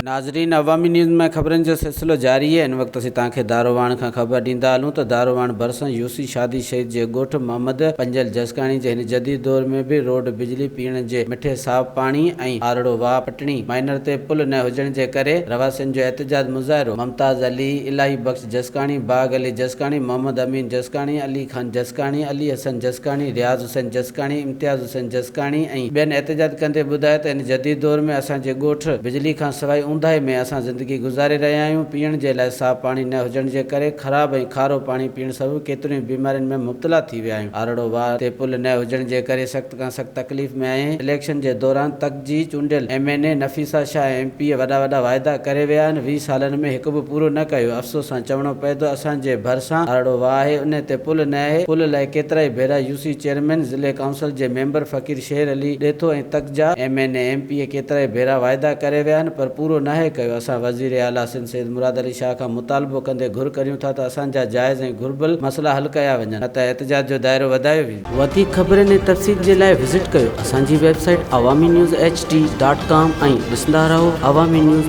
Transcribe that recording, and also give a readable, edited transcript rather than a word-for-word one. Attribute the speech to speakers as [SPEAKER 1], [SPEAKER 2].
[SPEAKER 1] नाज़रीन, अवामी न्यूज़ में ख़बरनि जो सिलसिलो जारी है। इन वक़्तु असीं तव्हांखे दारोवाण खां ख़बर ॾींदा हलूं त दारोवाण भरिसां यूसी शादी शहीद जे ॻोठु मोहम्मद पंजल जसकाणी जे हिन जदीद दौर में बि रोड, बिजली, पीअण जे मिठे साफ़ पाणी ऐं आरड़ो वाह पटणी माइनर ते पुल न हुजण जे करे रवासियुनि जो एहतजाज मुज़ाहिरो मुमताज़ अली, इलाही बख़्श जसकाणी, बाग अली जसकाणी, मोहम्मद अमीन जसकाणी, अली खान जसकाणी, अली हसन जसकाणी, रियाज़ हुसैन जसकाणी, इम्तियाज़ हुसैन जसकाणी ऐं ॿियनि एहतजाज कंदे ॿुधायो त हिन जदीद दौर में असांजे ॻोठु बिजली खां सवाइ ऊंदाहि में असां ज़िंदगी गुज़ारे रहिया आहियूं। पीअण जे लाइ साफ़ पाणी न हुजण जे करे ख़राब ऐं खारो पाणी पीअण सबबि केतिरियूं बीमारियुनि में मुब्तला थी विया आहियूं। आरड़ो वाह ते पुल न हुजण जे करे सख़्त खां सख़्त तकलीफ़ में आहियूं। इलेक्शन जे दौरान तक जी चूंडियल MNA नफ़ीसा शाह MP वॾा वाइदा करे विया आहिनि, 20 सालनि में हिकु बि पूरो न कयो। अफ़सोस सां चवणो पए थो असांजे भरिसां आरड़ो वाह आहे, उन ते पुल न आहे। पुल लाइ केतिरा ई भेरा UC चेयरमैन, ज़िले काउंसिल जे मेंबर फ़कीर शेर अली ॾेथो ऐं तक जा MNA MP केतिरा ई भेरा वाइदा करे विया आहिनि, पर पूरो नाहे कयो। असां वज़ीर आला सिंध सैयद मुराद अली शाह खां मुतालबो कंदे घुर करियूं था त असांजा जाइज़ ऐं घुर्बल मसला हल कया वञनि, न त एहतजाज जो दाइरो वधायो वेंदो। वधीक ख़बरनि ऐं तफ़सील जे लाइ विज़िट कयो असांजी वेबसाइट awamiNewsHD.com ऐं ॾिसंदा रहो अवामी न्यूज़